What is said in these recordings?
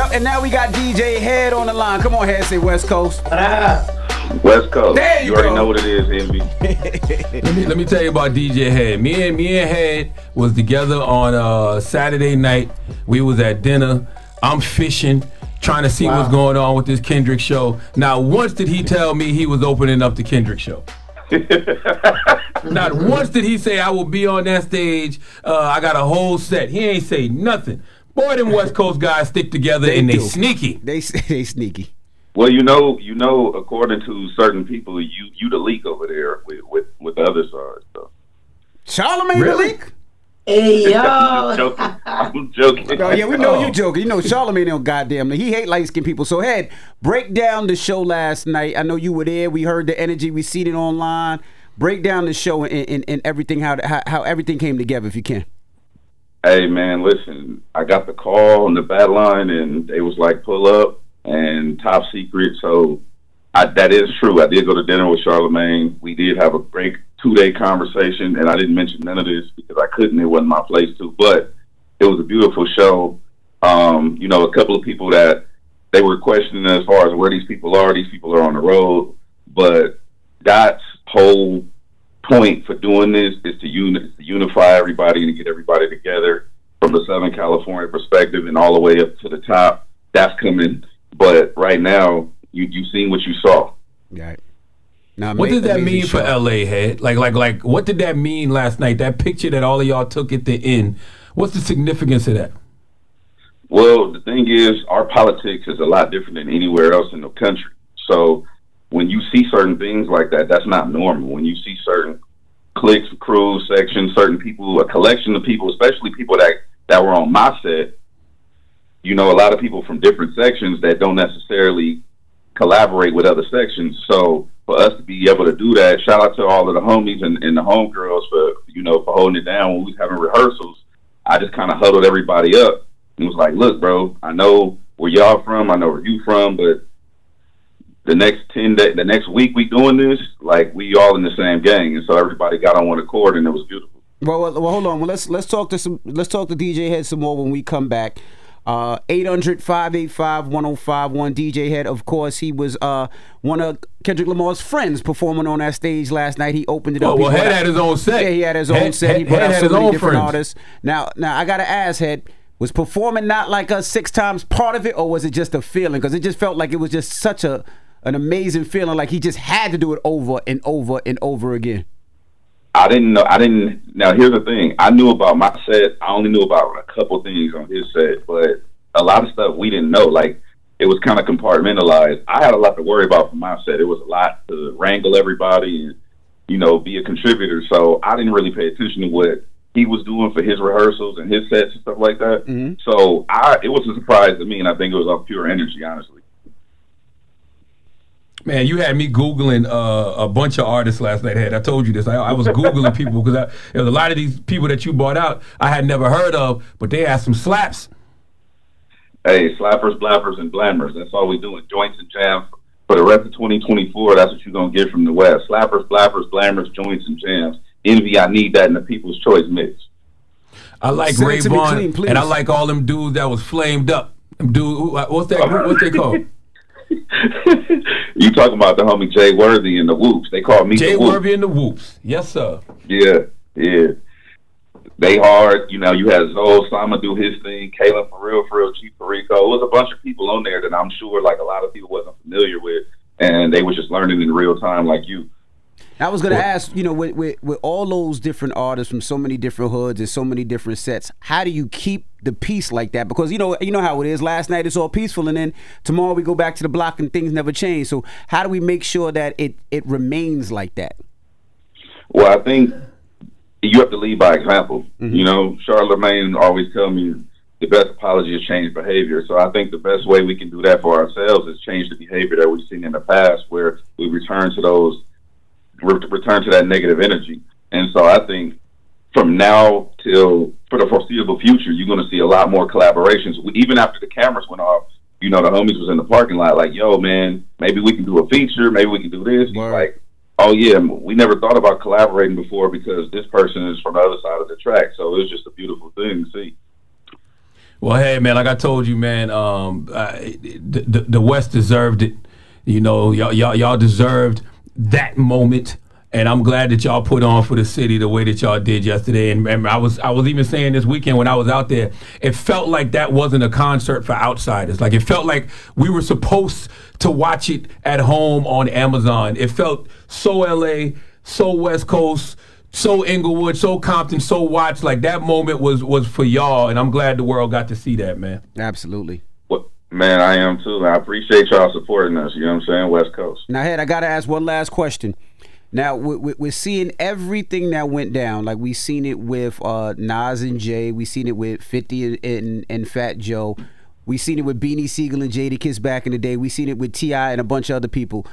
up, and now we got DJ Hed on the line. Come on, Hed, say West Coast. West Coast. There you already go. know what it is, Envy. Let me tell you about DJ Hed. Me and Hed was together on Saturday night. We was at dinner. I'm fishing, trying to see what's going on with this Kendrick show. Now, once did he tell me he was opening up the Kendrick show. Not once did he say I will be on that stage. I got a whole set. He ain't say nothing. Boy, them West Coast guys stick together they sneaky. They sneaky. Well, you know, according to certain people, you the leak over there with the other side. So. Charlamagne the leak? Hey, yo. I'm joking. Oh, yeah, we know you joking. You know, Charlamagne don't goddamn. He hate light-skinned people. So, Hed, break down the show last night. I know you were there. We heard the energy. We seen it online. Break down the show and everything, how everything came together, if you can. Hey, man, listen. I got the call on the bat line, and they was like, pull up, and top secret. So, that is true. I did go to dinner with Charlamagne. We did have a great 2-day conversation, and I didn't mention none of this because I couldn't. It wasn't my place to, but it was a beautiful show. You know, a couple of people that they were questioning as far as where these people are. These people are on the road, but God's whole point for doing this is to unify everybody and to get everybody together from the Southern California perspective and all the way up to the top. That's coming, but right now you've seen what you saw. Right. Now, what did that mean for LA, Hed? Like, what did that mean last night? That picture that all of y'all took at the end. What's the significance of that? Well, the thing is, our politics is a lot different than anywhere else in the country. So when you see certain things like that, that's not normal. When you see certain cliques, crews, sections, certain people, a collection of people, especially people that were on my set, you know, a lot of people from different sections that don't necessarily collaborate with other sections. So for us to be able to do that, shout out to all of the homies and the homegirls for holding it down when we was having rehearsals. I just kind of huddled everybody up and was like, look, bro, I know where y'all from, I know where you from, but the next the next week we doing this, like, we all in the same gang. And so everybody got on one accord, and it was beautiful. Well, hold on. Well, let's talk to DJ Hed some more when we come back. 800-585-1051. DJ Hed, of course, he was one of Kendrick Lamar's friends performing on that stage last night. He opened it up. Well, Hed had his own set. Yeah, he had his own set. He brought out so many different artists. Now I gotta ask, Hed, was performing not like a 6 times part of it, or was it just a feeling? Because it just felt like it was just such an amazing feeling, like he just had to do it over and over and over again. I didn't know. Now, here's the thing. I knew about my set. I only knew about a couple things on his set, but a lot of stuff we didn't know. Like, it was kind of compartmentalized. I had a lot to worry about for my set. It was a lot to wrangle everybody and, you know, be a contributor. So I didn't really pay attention to what he was doing for his rehearsals and his sets and stuff like that. Mm-hmm. So it was a surprise to me, and I think it was off pure energy, honestly. Man, you had me Googling a bunch of artists last night, Hed. I told you this. I was Googling people because there was a lot of these people that you brought out I had never heard of, but they had some slaps. Hey, slappers, blappers, and blammers. That's all we doing. Joints and jams. For the rest of 2024, that's what you're going to get from the West. Slappers, blappers, blammers, joints, and jams. Envy, I need that in the People's Choice mix. I like Ray Vaughn, and I like all them dudes that was flamed up. Them dude, what's that group? What's they called? You talking about the homie Jay Worthy and the Whoops. They called me Jay the Whoops. Worthy and the Whoops. Yes, sir. Yeah. They hard. You know, you had Zoe Sama do his thing, Kayla for real, G Perico. It was a bunch of people on there that I'm sure like a lot of people wasn't familiar with, and they was just learning in real time like you. I was going to ask, you know, with all those different artists from so many different hoods and so many different sets, how do you keep the peace like that? Because you know how it is. Last night it's all peaceful, and then tomorrow we go back to the block and things never change. So how do we make sure that it remains like that? Well, I think you have to lead by example. Mm-hmm. You know, Charlamagne always tell me the best apology is change behavior. So I think the best way we can do that for ourselves is change the behavior that we've seen in the past, where we return to that negative energy. And so I think from now till for the foreseeable future, you're going to see a lot more collaborations. Even after the cameras went off, you know, the homies was in the parking lot like, yo, man, maybe we can do a feature. Maybe we can do this. Like, oh, yeah, we never thought about collaborating before because this person is from the other side of the track. So it was just a beautiful thing to see. Well, hey, man, like I told you, man, the West deserved it. You know, y'all deserved that moment. And I'm glad that y'all put on for the city the way that y'all did yesterday. And I was even saying this weekend when I was out there, it felt like that wasn't a concert for outsiders. Like, it felt like we were supposed to watch it at home on Amazon. It felt so LA, so West Coast, so Inglewood, so Compton, so Watts. Like, that moment was for y'all, and I'm glad the world got to see that, man. Absolutely. Well, man, I am too. I appreciate y'all supporting us. You know what I'm saying? West Coast. Now, Hed, I got to ask one last question. Now, we're seeing everything that went down. Like, we seen it with Nas and Jay. We seen it with 50 and Fat Joe. We seen it with Beanie Siegel and Jadakiss back in the day. We seen it with T.I. and a bunch of other people.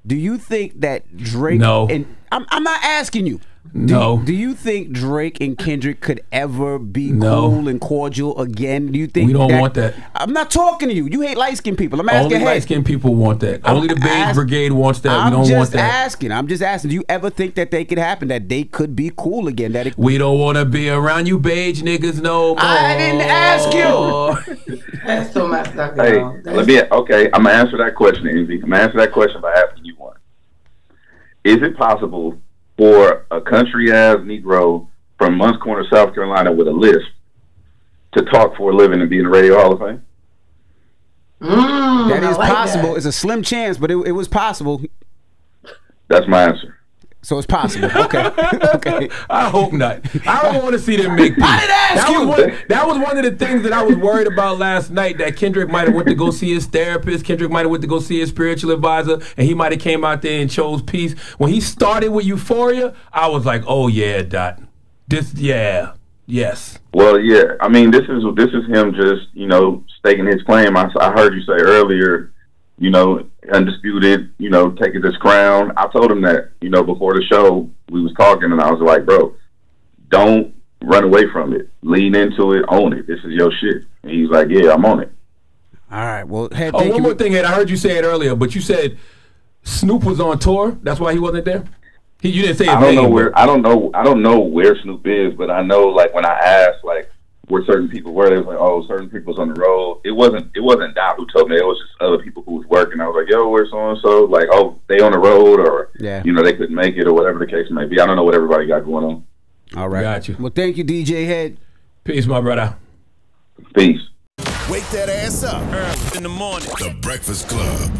Do you think that Drake... No. And I'm not asking you. No. Do you think Drake and Kendrick could ever be cool and cordial again? Do you think we don't want that? I'm not talking to you. You hate light-skinned people. I'm asking. Only light-skinned people want that. Only the beige brigade wants that. I'm we don't want that. I'm just asking. Do you ever think that they could happen? That they could be cool again? That we don't want to be around you beige niggas no more. I didn't ask you. That's so messed up. Hey, okay. I'm gonna answer that question, Envy. I'm gonna answer that question by asking you one. Is it possible for a country-ass Negro from Munns Corner, South Carolina, with a lisp to talk for a living and be in the Radio Hall of Fame? That is like possible. that. It's a slim chance, but it was possible. That's my answer. So it's possible. Okay. Okay. I hope not. I don't want to see them make peace. I didn't ask you. That was one of the things that I was worried about last night, that Kendrick might have went to go see his therapist. Kendrick might have went to go see his spiritual advisor, and he might have came out there and chose peace. When he started with Euphoria, I was like, oh, yeah, Dot. Yes. Well, yeah. I mean, this is him just, you know, staking his claim. I heard you say earlier, you know, undisputed, you know, taking this crown. I told him that, you know, before the show, we was talking, and I was like, bro, don't run away from it. Lean into it, own it. This is your shit. And he's like, yeah, I'm on it. All right. Well, Hed, one more thing, Ed. I heard you say it earlier, but you said Snoop was on tour. That's why he wasn't there. You didn't say his name. I don't know where Snoop is, but I know, like, when I asked, like, where certain people were, they was like, oh, certain people's on the road. It wasn't Dot who told me. It was just other people who was working. I was like, yo, where's so and so? Like, oh, they on the road, or you know, they couldn't make it, or whatever the case may be. I don't know what everybody got going on. All right. Got you. Well, thank you, DJ Hed. Peace, my brother. Peace. Wake that ass up. Early in the morning. The Breakfast Club.